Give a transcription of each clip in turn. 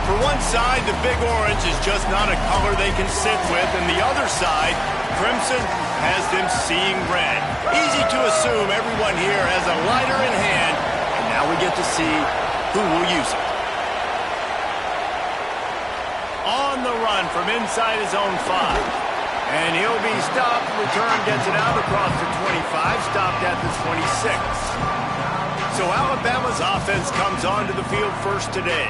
For one side, the big orange is just not a color they can sit with, and the other side, crimson, has them seeing red. Easy to assume everyone here has a lighter in hand, and now we get to see who will use it. On the run from inside his own 5. And he'll be stopped. Return gets it out across the 25, stopped at the 26. So Alabama's offense comes onto the field first today.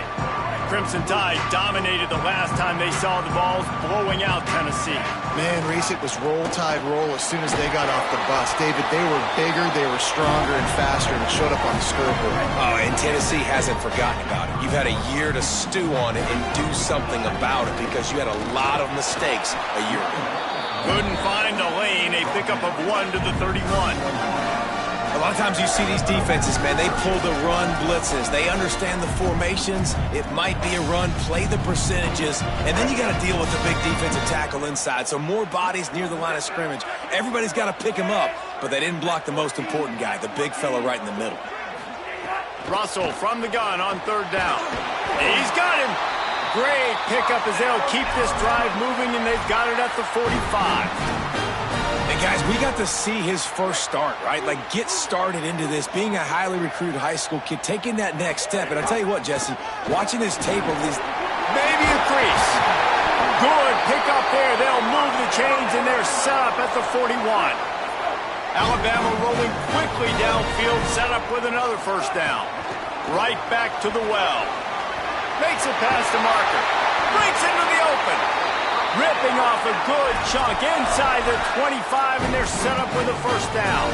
Crimson Tide dominated the last time they saw the balls, blowing out Tennessee. Man, Reese, it was roll tide roll as soon as they got off the bus. David, they were bigger, they were stronger and faster, and it showed up on the scoreboard. Oh, and Tennessee hasn't forgotten about it. You've had a year to stew on it and do something about it because you had a lot of mistakes a year ago. Couldn't find a lane, a pickup of 1 to the 31. A lot of times you see these defenses, man, they pull the run blitzes. They understand the formations. It might be a run, play the percentages, and then you got to deal with the big defensive tackle inside. So more bodies near the line of scrimmage. Everybody's got to pick him up, but they didn't block the most important guy, the big fella right in the middle. Russell from the gun on 3rd down. He's got him. Great pickup as they'll keep this drive moving, and they've got it at the 45. And guys, we got to see his first start, right? Like, get started into this, being a highly recruited high school kid, taking that next step. And I'll tell you what, Jesse, watching this tape of these... Maybe a crease. Good pick up there. They'll move the chains, and they're set up at the 41. Alabama rolling quickly downfield, set up with another first down. Right back to the well. Makes it past the marker. Breaks into the open. Ripping off a good chunk inside the 25, and they're set up with a first down.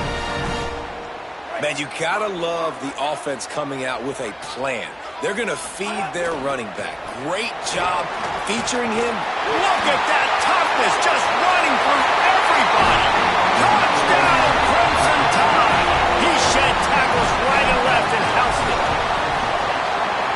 Man, you gotta love the offense coming out with a plan. They're gonna feed their running back. Great job featuring him. Look at that toughness, just running through everybody. Touchdown, Crimson Tide. He shed tackles right and left and housed it.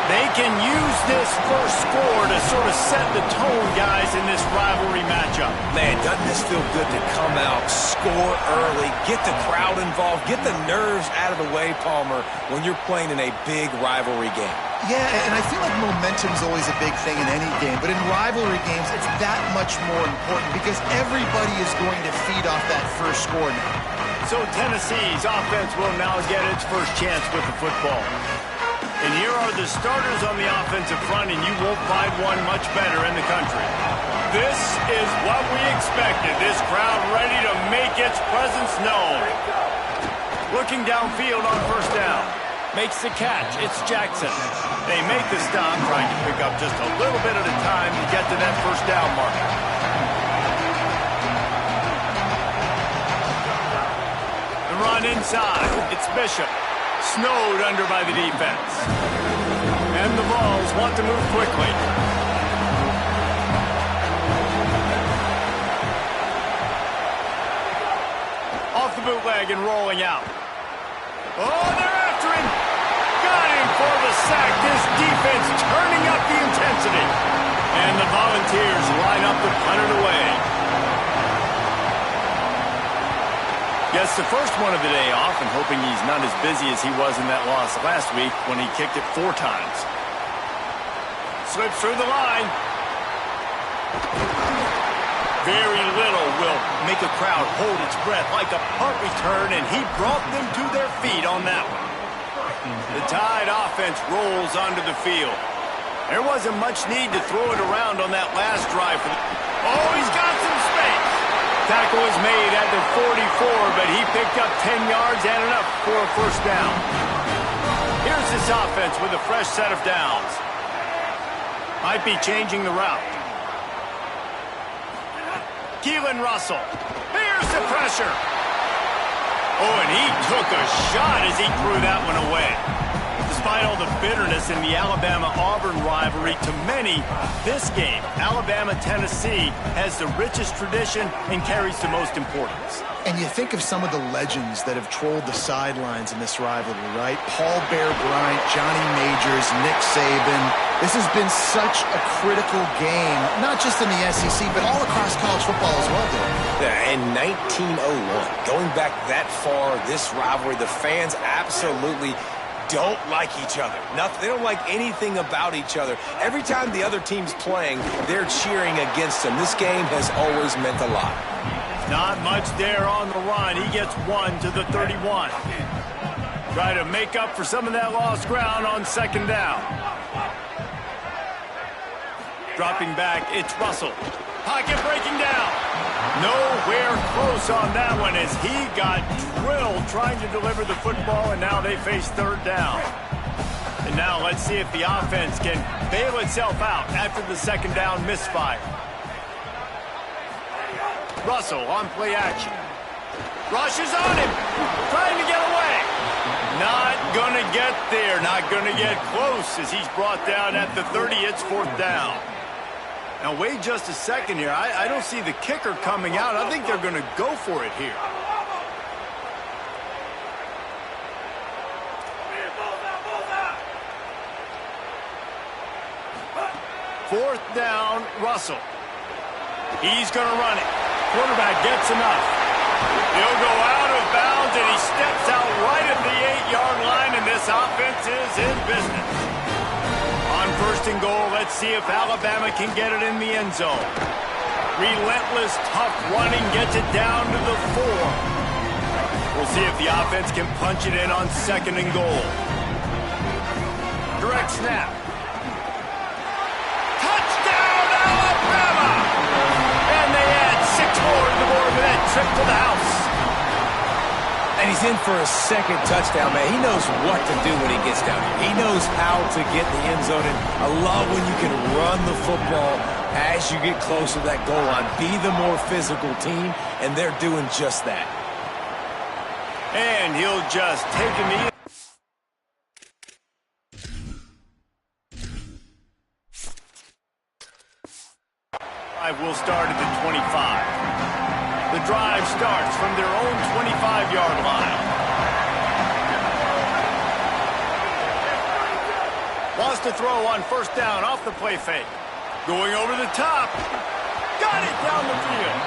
They can use this first score to sort of set the tone, guys, in this rivalry matchup. Man, doesn't this feel good to come out, score early, get the crowd involved, get the nerves out of the way, Palmer, when you're playing in a big rivalry game? Yeah, and I feel like momentum's always a big thing in any game, but in rivalry games, it's that much more important because everybody is going to feed off that first score now. So Tennessee's offense will now get its first chance with the football. And here are the starters on the offensive front, and you won't find one much better in the country. This is what we expected. This crowd ready to make its presence known. Looking downfield on first down. Makes the catch. It's Jackson. They make the stop, trying to pick up just a little bit at a time to get to that first down mark. The run inside. It's Bishop. Snowed under by the defense. And the Vols want to move quickly. Off the bootleg and rolling out. Oh, they're after him. Got him for the sack. This defense turning up the intensity. And the Volunteers line up to punt it away. Gets the first one of the day off and hoping he's not as busy as he was in that loss last week when he kicked it 4 times. Slips through the line. Very little will make a crowd hold its breath like a punt return, and he brought them to their feet on that one. The Tide offense rolls onto the field. There wasn't much need to throw it around on that last drive. Oh, he's got some space. Tackle is made at the 44, but he picked up 10 yards and enough for a first down. Here's this offense with a fresh set of downs. Might be changing the route. Keelan Russell. Here's the pressure. Oh, and he took a shot as he threw that one away. Despite all the bitterness in the Alabama-Auburn rivalry, to many, this game, Alabama-Tennessee, has the richest tradition and carries the most importance. And you think of some of the legends that have trolled the sidelines in this rivalry, right? Paul Bear Bryant, Johnny Majors, Nick Saban. This has been such a critical game, not just in the SEC, but all across college football as well, dude. Yeah, in 1901, going back that far, this rivalry, the fans absolutely don't like each other. Nothing. They don't like anything about each other. Every time the other team's playing, they're cheering against them. This game has always meant a lot. Not much there on the run. He gets 1 to the 31. Try to make up for some of that lost ground on second down. Dropping back, it's Russell. Pocket breaking down. Nowhere close on that one as he got drilled trying to deliver the football, and now they face third down. And now let's see if the offense can bail itself out after the second down misfire. Russell on play action. Rushes on him, trying to get away. Not going to get there, not going to get close as he's brought down at the 30. It's fourth down. Now, wait just a second here. I don't see the kicker coming out. I think they're going to go for it here. Fourth down, Russell. He's going to run it. Quarterback gets enough. He'll go out of bounds, and he steps out right at the 8-yard line, and this offense is in business. On first and goal, let's see if Alabama can get it in the end zone. Relentless, tough running gets it down to the 4. We'll see if the offense can punch it in on second and goal. Direct snap. Touchdown, Alabama! And they add 6 more to the board with that trip to the house. And he's in for a second touchdown, man. He knows what to do when he gets down here. He knows how to get in the end zone. And I love when you can run the football as you get close to that goal line. Be the more physical team, and they're doing just that. And he'll just take a knee. I will start at the 25. The drive starts from their own 25-yard line. Lost a throw on first down off the play fake. Going over the top. Got it down the field.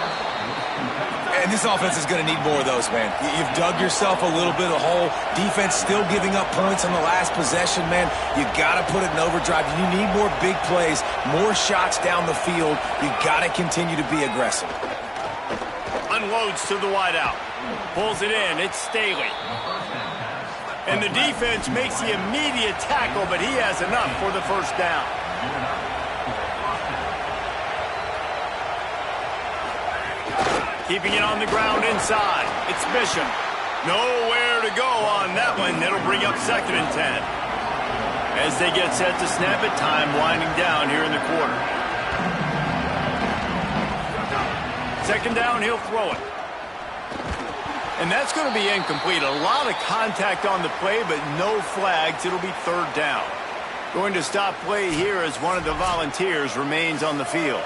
And this offense is going to need more of those, man. You've dug yourself a little bit of hole. Defense still giving up points on the last possession, man. You got to put it in overdrive. You need more big plays, more shots down the field. You got to continue to be aggressive. Unloads to the wideout. Pulls it in. It's Staley. And the defense makes the immediate tackle, but he has enough for the first down. Keeping it on the ground inside. It's Bishop. Nowhere to go on that one. It'll bring up second and 10. As they get set to snap it, time winding down here in the quarter. Second down, he'll throw it. And that's going to be incomplete. A lot of contact on the play, but no flags. It'll be third down. Going to stop play here as one of the Volunteers remains on the field.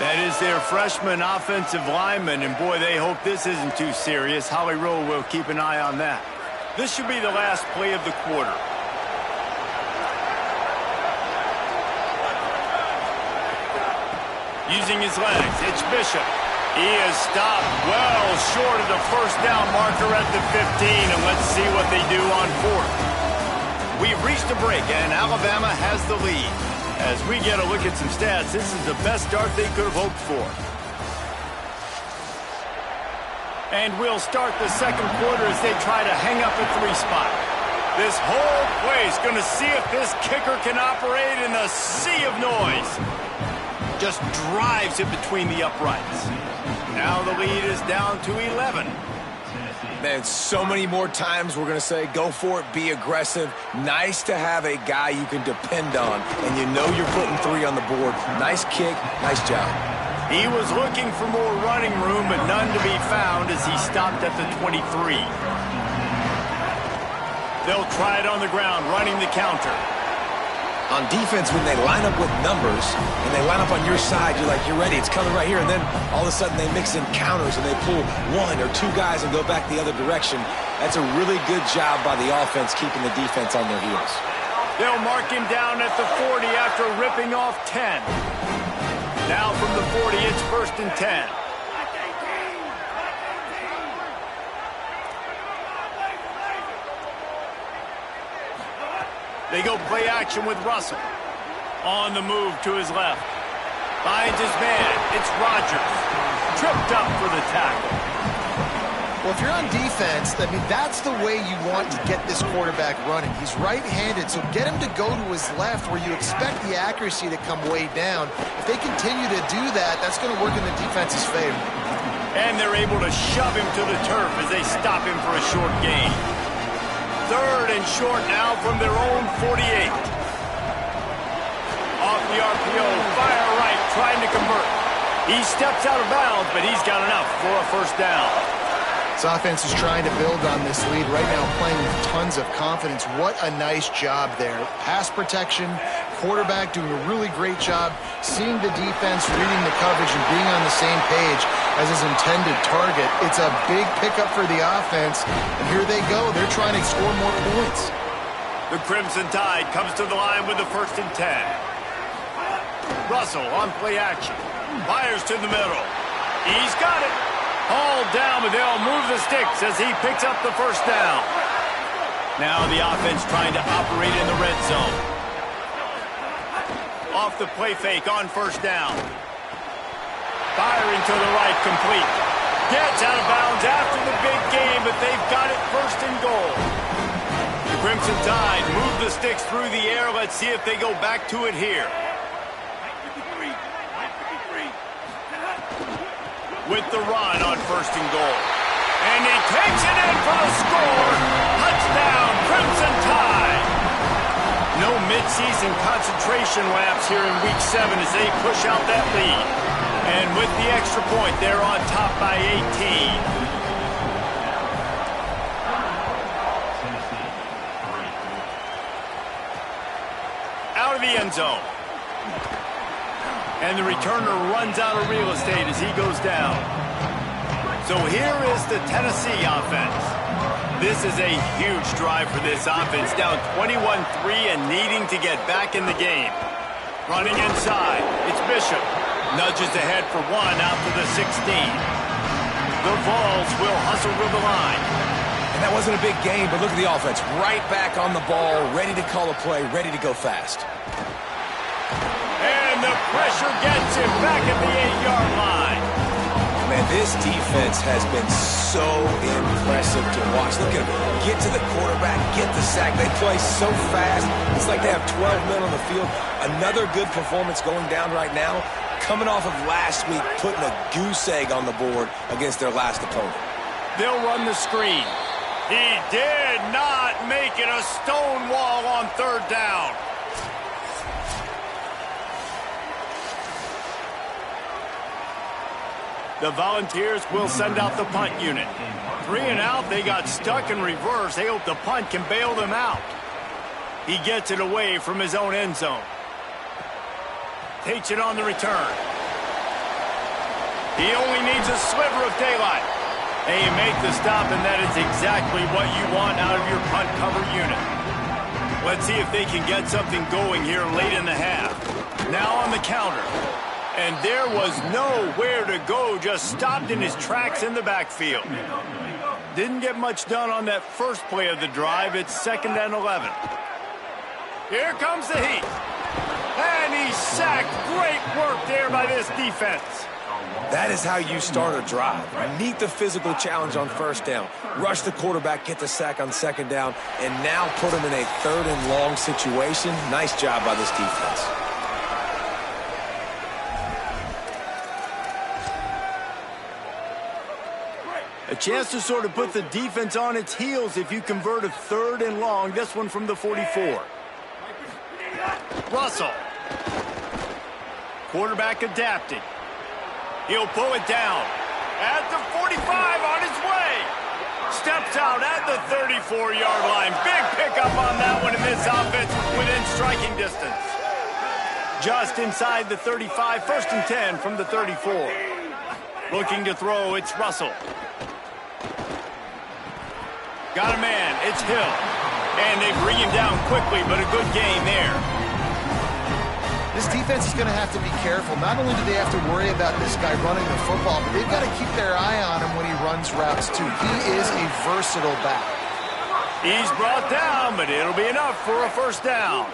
That is their freshman offensive lineman, and boy, they hope this isn't too serious. Holly Rowe will keep an eye on that. This should be the last play of the quarter. Using his legs, it's Bishop. He is stopped well short of the first down marker at the 15, and let's see what they do on fourth. We've reached a break, and Alabama has the lead. As we get a look at some stats, this is the best start they could have hoped for. And we'll start the second quarter as they try to hang up a 3 spot. This whole place going to see if this kicker can operate in the sea of noise. Just drives it between the uprights. Now the lead is down to 11. Man, so many more times we're going to say, go for it, be aggressive. Nice to have a guy you can depend on, and you know you're putting 3 on the board. Nice kick, nice job. He was looking for more running room, but none to be found as he stopped at the 23. They'll try it on the ground, running the counter. On defense, when they line up with numbers and they line up on your side, you're like, you're ready, it's coming right here. And then all of a sudden they mix in counters and they pull 1 or 2 guys and go back the other direction. That's a really good job by the offense keeping the defense on their heels. They'll mark him down at the 40 after ripping off 10. Now from the 40, it's first and 10. They go play action with Russell. On the move to his left. Finds his man. It's Rodgers. Tripped up for the tackle. Well, if you're on defense, I mean, that's the way you want to get this quarterback running. He's right-handed, so get him to go to his left where you expect the accuracy to come way down. If they continue to do that, that's going to work in the defense's favor. And they're able to shove him to the turf as they stop him for a short gain. 3rd and short now from their own 48. Off the RPO, fire right, trying to convert. He steps out of bounds, but he's got enough for a first down. This offense is trying to build on this lead right now, playing with tons of confidence. What a nice job there. Pass protection, quarterback doing a really great job, seeing the defense, reading the coverage, and being on the same page as his intended target. It's a big pickup for the offense, and here they go. They're trying to score more points. The Crimson Tide comes to the line with the 1st and 10. Russell on play action. Fires to the middle. He's got it. Hauled down, but they'll move the sticks as he picks up the first down. Now the offense trying to operate in the red zone. Off the play fake on first down. Firing to the right, complete. Gets out of bounds after the big game, but they've got it 1st and goal. The Crimson Tide move the sticks through the air. Let's see if they go back to it here. With the run on 1st and goal. And he takes it in for the score. Touchdown, Crimson Tide. No midseason concentration laps here in Week 7 as they push out that lead. And with the extra point, they're on top by 18. Out of the end zone. And the returner runs out of real estate as he goes down. So here is the Tennessee offense. This is a huge drive for this offense, down 21-3 and needing to get back in the game. Running inside, it's Bishop. Nudges ahead for 1 out to the 16. The Vols will hustle to the line. And that wasn't a big game, but look at the offense. Right back on the ball, ready to call a play, ready to go fast. And the pressure gets him back at the 8-yard line. Man, this defense has been so impressive to watch. Look at them get to the quarterback, get the sack. They play so fast. It's like they have 12 men on the field. Another good performance going down right now. Coming off of last week, putting a goose egg on the board against their last opponent. They'll run the screen. He did not make it a stone wall on 3rd down. The Volunteers will send out the punt unit. 3 and out, they got stuck in reverse. They hope the punt can bail them out. He gets it away from his own end zone. Takes it on the return. He only needs a sliver of daylight. And you make the stop, and that is exactly what you want out of your punt cover unit. Let's see if they can get something going here late in the half. Now on the counter. And there was nowhere to go, just stopped in his tracks in the backfield. Didn't get much done on that first play of the drive. It's 2nd and 11. Here comes the heat. And he's sacked. Great work there by this defense. That is how you start a drive. Meet the physical challenge on 1st down. Rush the quarterback, get the sack on 2nd down, and now put him in a 3rd and long situation. Nice job by this defense. A chance to sort of put the defense on its heels if you convert a 3rd and long. This one from the 44. Russell. Quarterback adapting. He'll pull it down. At the 45 on his way. Steps out at the 34-yard line. Big pickup on that one in this offense within striking distance. Just inside the 35, 1st and 10 from the 34. Looking to throw, it's Russell. Got a man, it's Hill. And they bring him down quickly, but a good gain there. This defense is going to have to be careful. Not only do they have to worry about this guy running the football, but they've got to keep their eye on him when he runs routes too. He is a versatile back. He's brought down, but it'll be enough for a first down.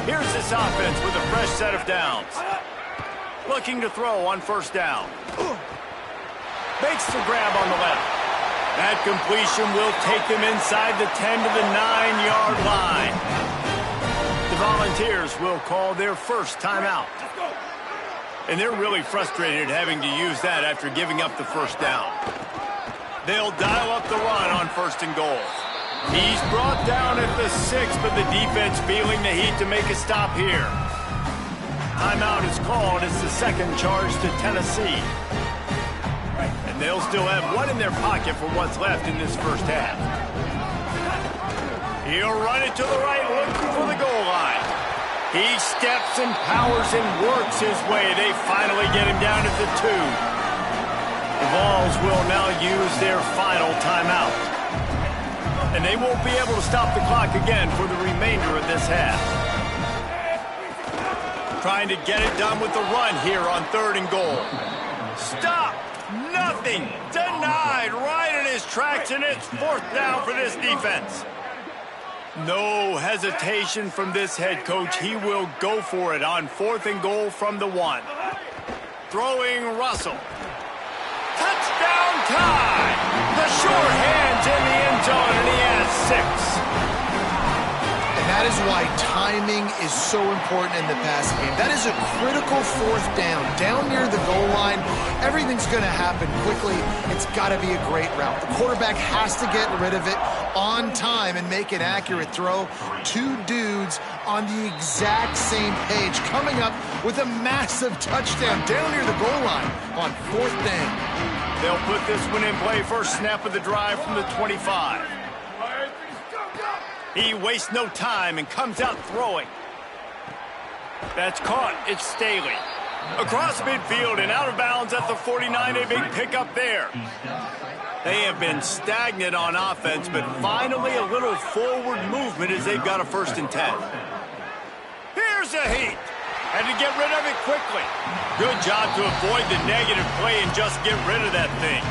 Here's this offense with a fresh set of downs. Looking to throw on first down. Makes the grab on the left. That completion will take them inside the 10 to the 9-yard line. The Volunteers will call their first timeout. And they're really frustrated having to use that after giving up the first down. They'll dial up the run on first and goal. He's brought down at the 6, but the defense feeling the heat to make a stop here. Timeout is called. It's the second charge to Tennessee. And they'll still have one in their pocket for what's left in this first half. He'll run it to the right, looking for the goal line. He steps and powers and works his way. They finally get him down at the 2. The Vols will now use their final timeout. And they won't be able to stop the clock again for the remainder of this half. Trying to get it done with the run here on third and goal. Stop! Nothing! Denied right in his tracks, and it's fourth down for this defense. No hesitation from this head coach. He will go for it on fourth and goal from the 1. Throwing Russell. Touchdown tie! The short hands in the end zone, and he has 6. And that is why timing is so important in the passing game. That is a critical fourth down. Down near the goal line, everything's going to happen quickly. It's got to be a great route. The quarterback has to get rid of it on time and make an accurate throw. 2 dudes on the exact same page, coming up with a massive touchdown down near the goal line on fourth down. They'll put this one in play first snap of the drive from the 25. He wastes no time and comes out throwing. That's caught. It's Staley. Across midfield and out of bounds at the 49. A big pickup there. They have been stagnant on offense, but finally a little forward movement as they've got a first and 10. Here's a heat. Had to get rid of it quickly. Good job to avoid the negative play and just get rid of that thing.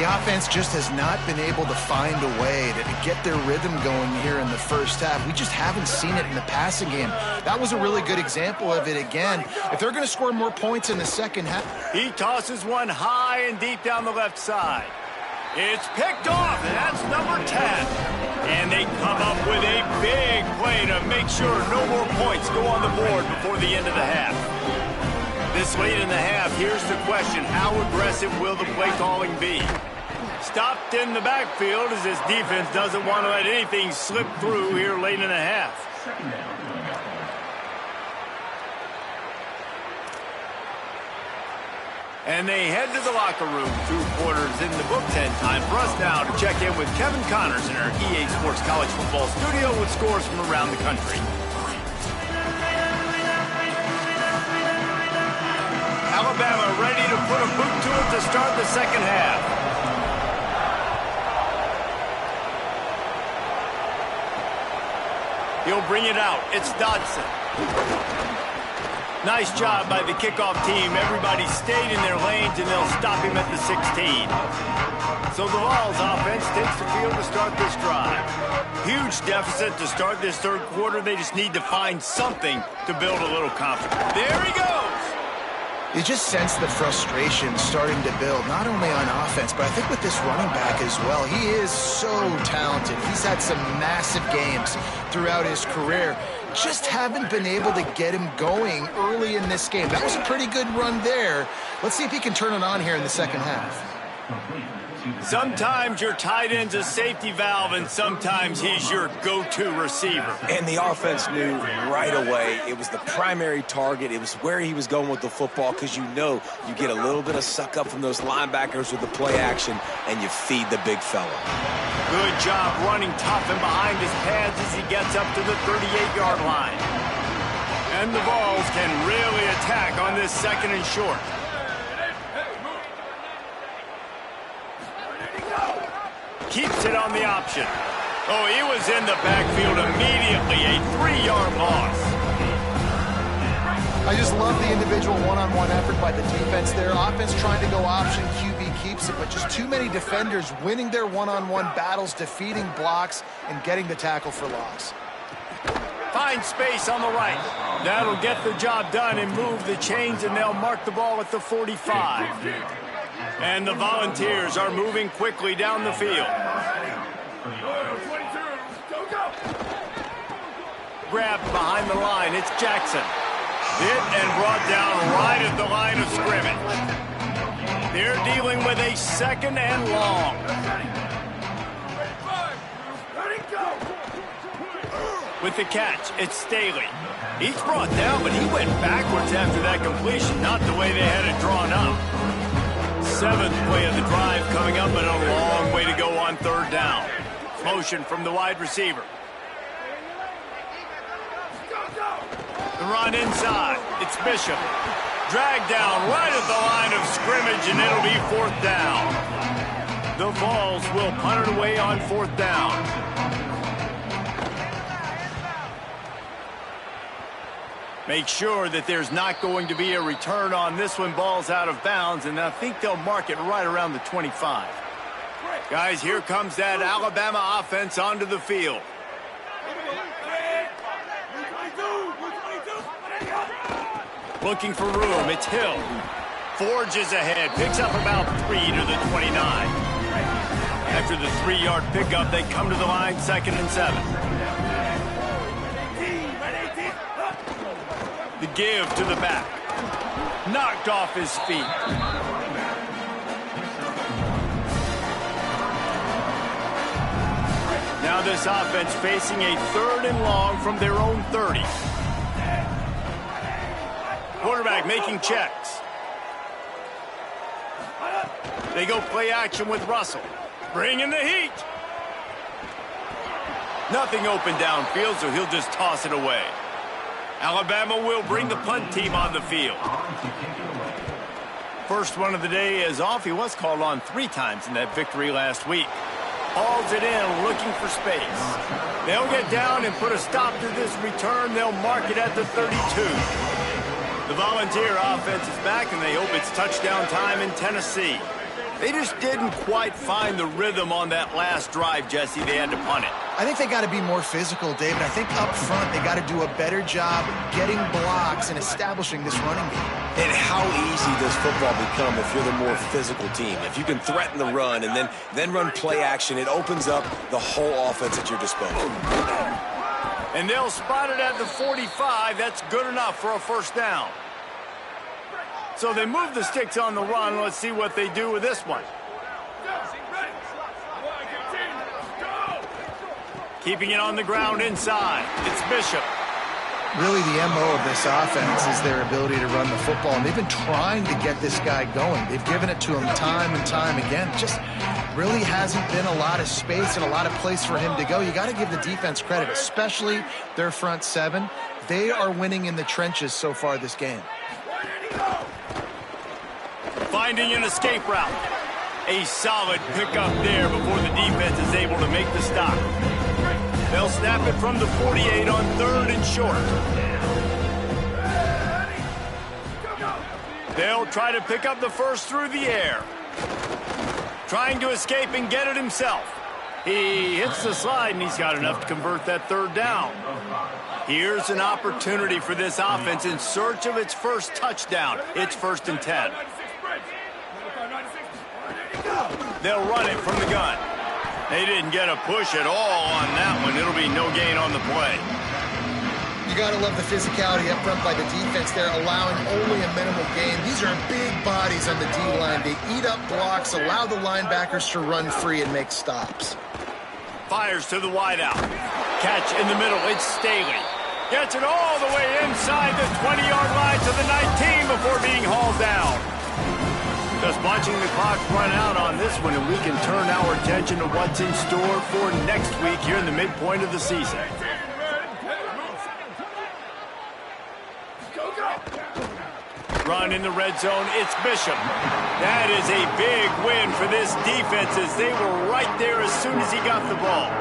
The offense just has not been able to find a way to get their rhythm going here in the first half. We just haven't seen it in the passing game. That was a really good example of it again. If they're going to score more points in the second half. He tosses one high and deep down the left side. It's picked off, and that's number 10. And they come up with a big play to make sure no more points go on the board before the end of the half. This late in the half, here's the question. How aggressive will the play calling be? Stopped in the backfield as this defense doesn't want to let anything slip through here late in the half. And they head to the locker room. 2 quarters in the books, and time for us now to check in with Kevin Connors in our EA Sports College Football studio with scores from around the country. Alabama ready to put a boot to it to start the second half. He'll bring it out. It's Dodson. Nice job by the kickoff team. Everybody stayed in their lanes, and they'll stop him at the 16. So the Vols offense takes the field to start this drive. Huge deficit to start this third quarter. They just need to find something to build a little confidence. There he goes. You just sense the frustration starting to build, not only on offense, but I think with this running back as well. He is so talented. He's had some massive games throughout his career. Just haven't been able to get him going early in this game. That was a pretty good run there. Let's see if he can turn it on here in the second half. Sometimes your tight end's a safety valve, and sometimes he's your go-to receiver. And the offense knew right away it was the primary target. It was where he was going with the football, because you know you get a little bit of suck up from those linebackers with the play action, and you feed the big fella. Good job running tough and behind his pads as he gets up to the 38-yard line. And the Vols can really attack on this second and short. Keeps it on the option. Oh, he was in the backfield immediately. A 3-yard loss. I just love the individual one-on-one effort by the defense there. Offense trying to go option, QB keeps it, but just too many defenders winning their one-on-one battles, defeating blocks, and getting the tackle for loss. Find space on the right. That'll get the job done and move the chains, and they'll mark the ball at the 45. And the Volunteers are moving quickly down the field. Grabbed behind the line, it's Jackson. Hit and brought down right at the line of scrimmage. They're dealing with a second and long. With the catch, it's Staley. He's brought down, but he went backwards after that completion, not the way they had it drawn up. Seventh play of the drive coming up, but a long way to go on third down. Motion from the wide receiver. The run inside. It's Bishop. Dragged down right at the line of scrimmage, and it'll be fourth down. The Vols will punt it away on fourth down. Make sure that there's not going to be a return on this one. Ball's out of bounds, and I think they'll mark it right around the 25. Guys, here comes that Alabama offense onto the field. Looking for room, it's Hill. Forges ahead, picks up about 3 to the 29. After the 3-yard pickup, they come to the line, 2nd and 7. The give to the back. Knocked off his feet. Now this offense facing a 3rd and long from their own 30. Quarterback making checks. They go play action with Russell. Bringing the heat. Nothing open downfield, so he'll just toss it away. Alabama will bring the punt team on the field. First one of the day is off. He was called on 3 times in that victory last week. Hauls it in, looking for space. They'll get down and put a stop to this return. They'll mark it at the 32. The Volunteer offense is back, and they hope it's touchdown time in Tennessee. They just didn't quite find the rhythm on that last drive, Jesse. They had to punt it. I think they got to be more physical, David. I think up front they got to do a better job getting blocks and establishing this running game. And how easy does football become if you're the more physical team? If you can threaten the run and then run play action, it opens up the whole offense at your disposal. And they'll spot it at the 45. That's good enough for a first down. So they move the sticks on the run. Let's see what they do with this one. Keeping it on the ground inside. It's Bishop. Really, the MO of this offense is their ability to run the football, and they've been trying to get this guy going. They've given it to him time and time again. Just really hasn't been a lot of space and a lot of place for him to go. You got to give the defense credit, especially their front 7. They are winning in the trenches so far this game. Finding an escape route. A solid pickup there before the defense is able to make the stop. They'll snap it from the 48 on 3rd and short. They'll try to pick up the first through the air. Trying to escape and get it himself. He hits the slide, and he's got enough to convert that 3rd down. Here's an opportunity for this offense in search of its first touchdown. It's 1st and 10. They'll run it from the gun. They didn't get a push at all on that one. It'll be no gain on the play. You got to love the physicality up front by the defense there, allowing only a minimal gain. These are big bodies on the D-line. They eat up blocks, allow the linebackers to run free and make stops. Fires to the wideout. Catch in the middle. It's Staley. Gets it all the way inside the 20-yard line to the 19 before being hauled down. Just watching the clock run out on this one, and we can turn our attention to what's in store for next week here in the midpoint of the season. Run in the red zone, it's Bishop. That is a big win for this defense as they were right there as soon as he got the ball.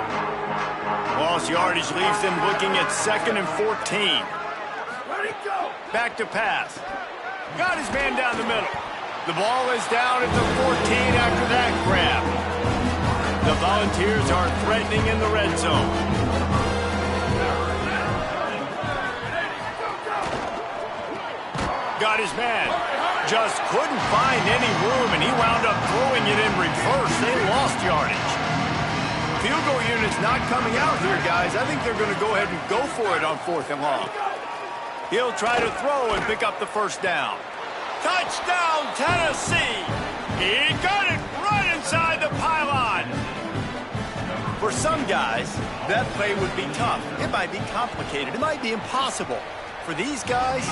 Lost yardage leaves them looking at 2nd and 14. Back to pass. Got his man down the middle. The ball is down at the 14 after that grab. The Volunteers are threatening in the red zone. Got his man. Just couldn't find any room, and he wound up throwing it in reverse. They lost yardage. Field goal unit's not coming out here, guys. I think they're going to go ahead and go for it on 4th and long. He'll try to throw and pick up the first down. Touchdown, Tennessee! He got it right inside the pylon. For some guys, that play would be tough. It might be complicated. It might be impossible. For these guys,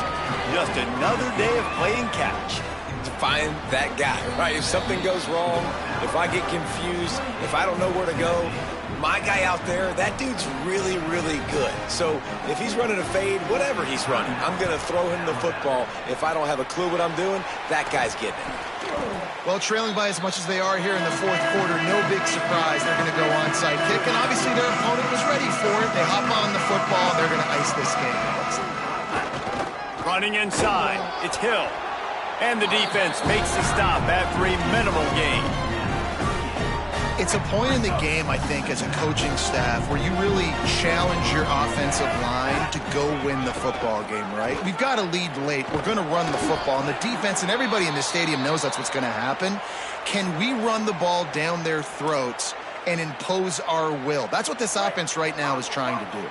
just another day of playing catch. To find that guy, right? If something goes wrong, if I get confused, if I don't know where to go, my guy out there, that dude's really, really good. So if he's running a fade, whatever he's running, I'm going to throw him the football. If I don't have a clue what I'm doing, that guy's getting it. Well, trailing by as much as they are here in the 4th quarter, no big surprise. They're going to go onside kick, and obviously their opponent was ready for it. They hop on the football. They're going to ice this game. Running inside, it's Hill. And the defense makes the stop after a minimal gain. It's a point in the game, I think, as a coaching staff where you really challenge your offensive line to go win the football game, right? We've got to lead late. We're going to run the football. And the defense and everybody in the stadium knows that's what's going to happen. Can we run the ball down their throats and impose our will? That's what this offense right now is trying to do.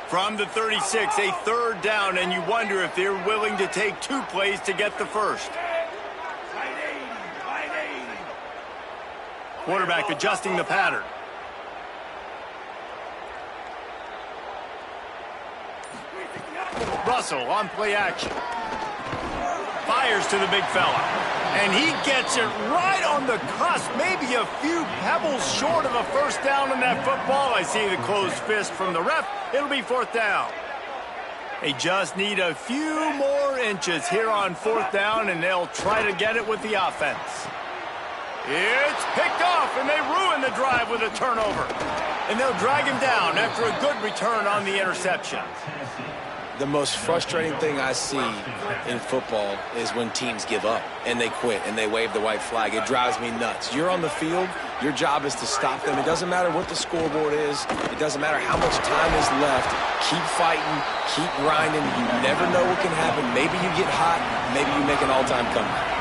From the 36, a 3rd down, and you wonder if they're willing to take 2 plays to get the first. Quarterback adjusting the pattern. Russell on play action. Fires to the big fella. And he gets it right on the cusp. Maybe a few pebbles short of a first down on that football. I see the closed fist from the ref. It'll be 4th down. They just need a few more inches here on 4th down, and they'll try to get it with the offense. It's picked off, and they ruin the drive with a turnover. And they'll drag him down after a good return on the interception. The most frustrating thing I see in football is when teams give up and they quit and they wave the white flag. It drives me nuts. You're on the field. Your job is to stop them. It doesn't matter what the scoreboard is. It doesn't matter how much time is left. Keep fighting. Keep grinding. You never know what can happen. Maybe you get hot. Maybe you make an all-time comeback.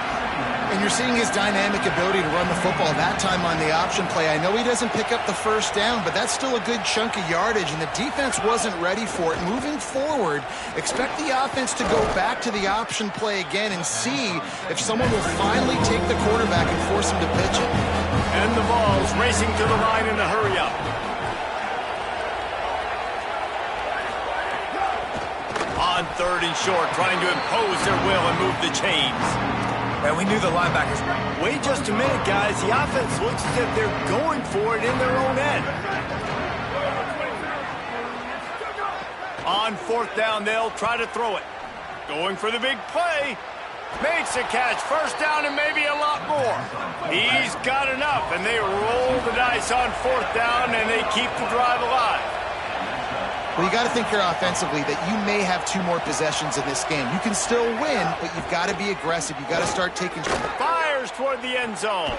And you're seeing his dynamic ability to run the football, that time on the option play. I know he doesn't pick up the first down, but that's still a good chunk of yardage, and the defense wasn't ready for it. Moving forward, expect the offense to go back to the option play again and see if someone will finally take the quarterback and force him to pitch it. And the ball's racing to the line in a hurry-up. On 3rd and short, trying to impose their will and move the chains. And we knew the linebackers. Wait just a minute, guys. The offense looks as if they're going for it in their own end. On 4th down, they'll try to throw it. Going for the big play. Makes a catch. First down and maybe a lot more. He's got enough, and they roll the dice on 4th down, and they keep the drive alive. Well, you got to think here offensively that you may have 2 more possessions in this game. You can still win, but you've got to be aggressive. You've got to start taking... Fires toward the end zone.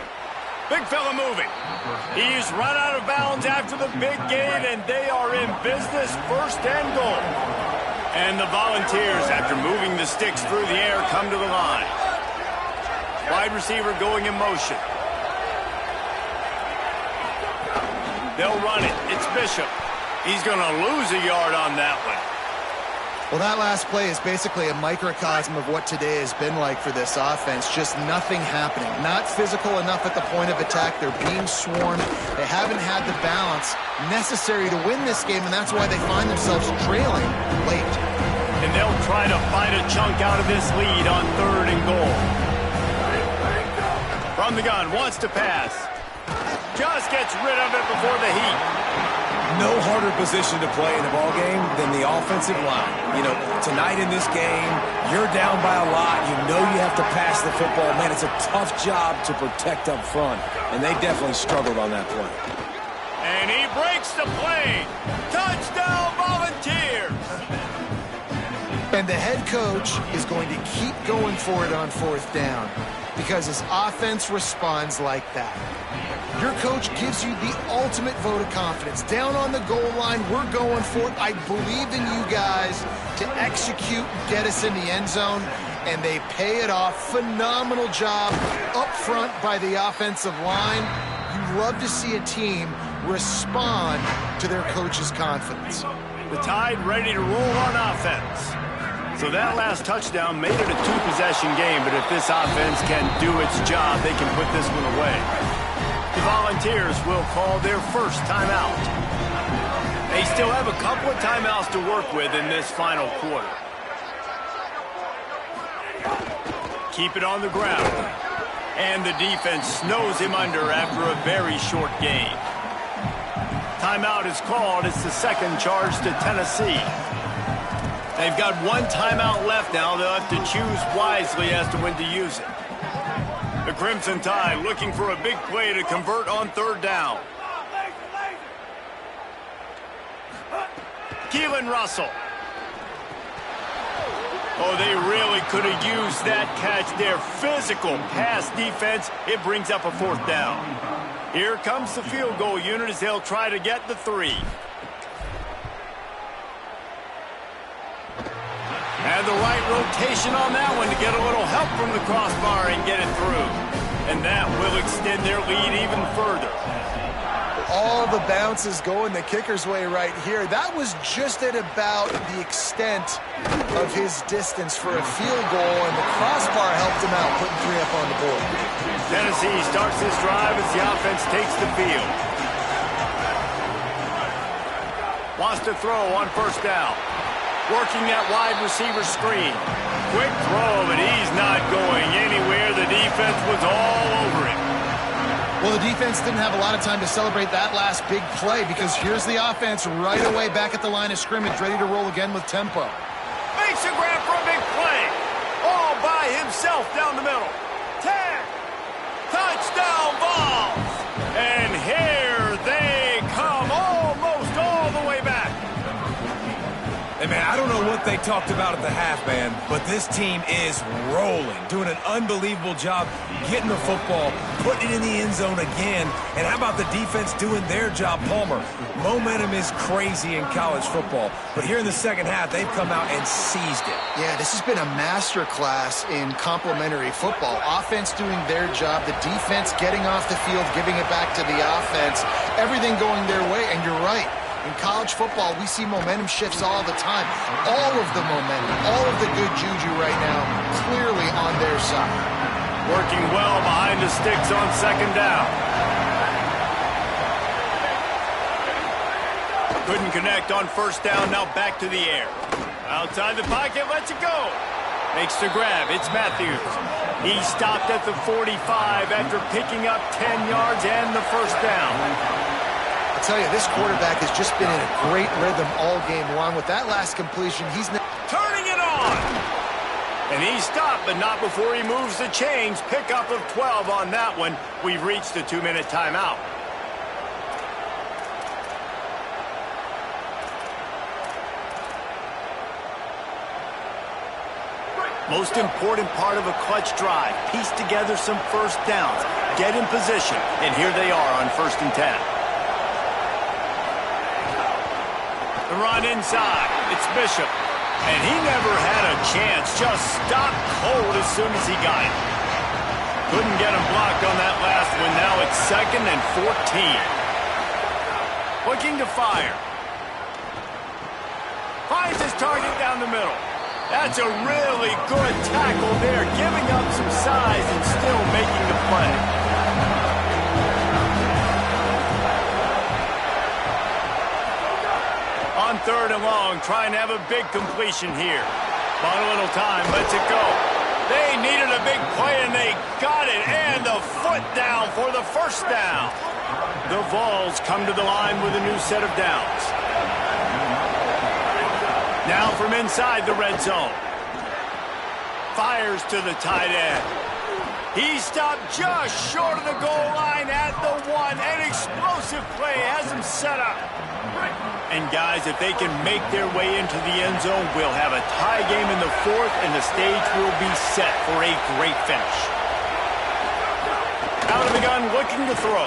Big fella moving. He's run out of bounds after the big gain, and they are in business, 1st and goal. And the Volunteers, after moving the sticks through the air, come to the line. Wide receiver going in motion. They'll run it. It's Bishop. He's going to lose a yard on that one. Well, that last play is basically a microcosm of what today has been like for this offense. Just nothing happening. Not physical enough at the point of attack. They're being swarmed. They haven't had the balance necessary to win this game, and that's why they find themselves trailing late. And they'll try to fight a chunk out of this lead on 3rd and goal. From the gun, wants to pass. Just gets rid of it before the heat. No harder position to play in the ball game than the offensive line. You know, tonight in this game, you're down by a lot. You know you have to pass the football. Man, it's a tough job to protect up front, and they definitely struggled on that play. And he breaks the play. Touchdown, Volunteers! And And the head coach is going to keep going for it on fourth down because his offense responds like that. Your coach gives you the ultimate vote of confidence. Down on the goal line, we're going for it. I believe in you guys to execute, get us in the end zone, and they pay it off. Phenomenal job up front by the offensive line. You love to see a team respond to their coach's confidence. The Tide ready to roll on offense. So that last touchdown made it a two-possession game, but if this offense can do its job, they can put this one away. The Volunteers will call their first timeout. They still have a couple of timeouts to work with in this final quarter. Keep it on the ground. And the defense snows him under after a very short game. Timeout is called. It's the second charge to Tennessee. They've got one timeout left now. They'll have to choose wisely as to when to use it. The Crimson Tide looking for a big play to convert on third down. Keelan Russell. Oh, they really could have used that catch there. Physical pass defense. It brings up a fourth down. Here comes the field goal unit as they'll try to get the 3. And the right rotation on that one to get a little help from the crossbar and get it through. And that will extend their lead even further. All the bounces going the kicker's way right here. That was just at about the extent of his distance for a field goal, and the crossbar helped him out, putting 3 up on the board. Tennessee starts this drive as the offense takes the field. Wants to throw on first down. Working that wide receiver screen. Quick throw, but he's not going anywhere. The defense was all over him. Well, the defense didn't have a lot of time to celebrate that last big play because here's the offense right away back at the line of scrimmage, ready to roll again with tempo. Makes a grab for a big play. All by himself down the middle. 10. Touchdown Vols. And here they come almost all the way back. Hey, man, I don't know what they talked about at the half, man, but this team is rolling, doing an unbelievable job getting the football, putting it in the end zone again. And how about the defense doing their job, Palmer? Momentum is crazy in college football, but here in the second half, they've come out and seized it. Yeah, this has been a masterclass in complementary football. Offense doing their job, the defense getting off the field, giving it back to the offense, everything going their way, and you're right. In college football, we see momentum shifts all the time. All of the momentum, all of the good juju right now, clearly on their side. Working well behind the sticks on second down. Couldn't connect on first down, now back to the air. Outside the pocket, lets it go. Makes the grab, it's Matthews. He stopped at the 45 after picking up 10 yards and the first down. I tell you, this quarterback has just been in a great rhythm all game long. With that last completion, he's turning it on. And he stopped, but not before he moves the chains. Pickup of 12 on that one. We've reached the 2-minute timeout. Most important part of a clutch drive. Piece together some first downs. Get in position. And here they are on 1st and 10. The run inside. It's Bishop. And he never had a chance. Just stopped cold as soon as he got it. Couldn't get him blocked on that last one. Now it's 2nd and 14. Looking to fire. Finds his target down the middle. That's a really good tackle there. Giving up some size and still making the play. On 3rd and long, trying to have a big completion here. Bought a little time, lets it go. They needed a big play, and they got it. And the foot down for the first down. The Vols come to the line with a new set of downs. Now from inside the red zone. Fires to the tight end. He stopped just short of the goal line at the 1. An explosive play has him set up. And guys, if they can make their way into the end zone, we'll have a tie game in the fourth, and the stage will be set for a great finish. Out of the gun, looking to throw.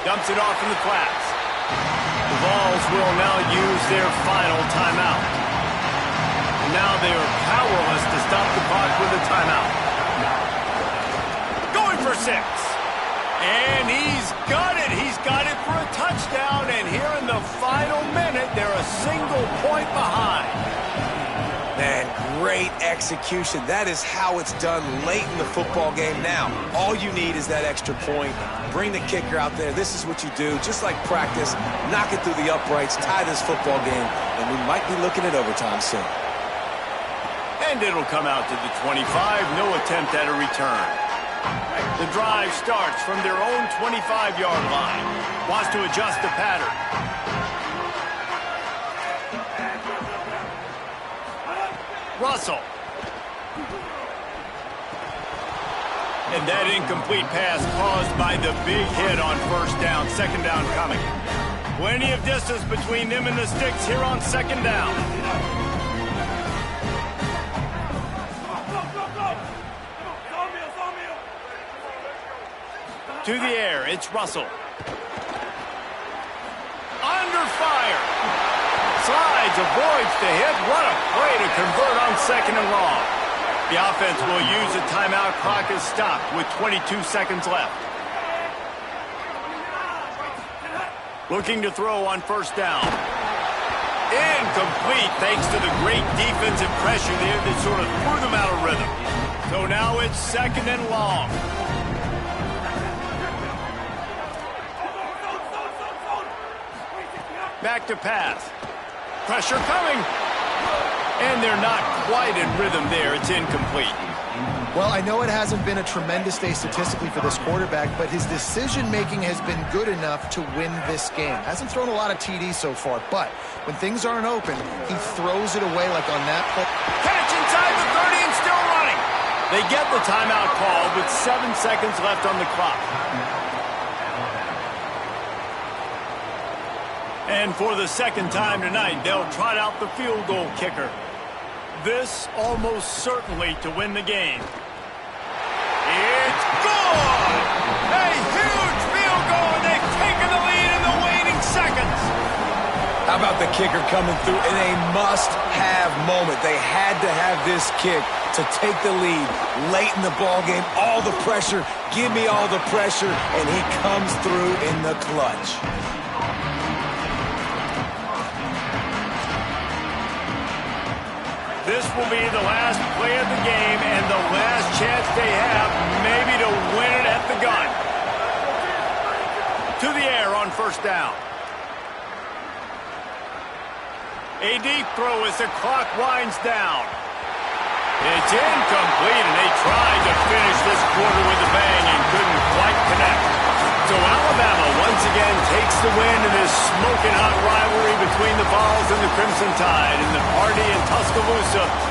Dumps it off in the flats. The Vols will now use their final timeout. Now they are powerless to stop the clock with a timeout. Going for 6. And he's got it. He's got it for a touchdown. And here in the final minute, they're a single point behind. Man, great execution. That is how it's done late in the football game now. All you need is that extra point. Bring the kicker out there. This is what you do. Just like practice, knock it through the uprights, tie this football game, and we might be looking at overtime soon. And it'll come out to the 25. No attempt at a return. The drive starts from their own 25-yard line. Wants to adjust the pattern. Russell. And that incomplete pass caused by the big hit on first down. Second down coming. Plenty of distance between them and the sticks here on second down. To the air, it's Russell. Under fire. Slides, avoids the hit. What a play to convert on second and long. The offense will use a timeout. Clock is stopped with 22 seconds left. Looking to throw on first down. Incomplete thanks to the great defensive pressure there that sort of threw them out of rhythm. So now it's second and long. Back to pass. Pressure coming. And they're not quite in rhythm there. It's incomplete. Well, I know it hasn't been a tremendous day statistically for this quarterback, but his decision-making has been good enough to win this game. Hasn't thrown a lot of TDs so far, but when things aren't open, he throws it away like on that play. Catch inside the 30 and still running. They get the timeout call with 7 seconds left on the clock. And for the second time tonight, they'll trot out the field goal kicker. This almost certainly to win the game. It's good! A huge field goal, and they've taken the lead in the waning seconds. How about the kicker coming through in a must-have moment? They had to have this kick to take the lead late in the ball game. All the pressure, give me all the pressure, and he comes through in the clutch. This will be the last play of the game and the last chance they have maybe to win it at the gun. To the air on first down. A deep throw as the clock winds down. It's incomplete, and they tried to finish this quarter with a bang and couldn't quite connect. So Alabama once again takes the win in this smoking hot rivalry between the Vols and the Crimson Tide, and the party in Tuscaloosa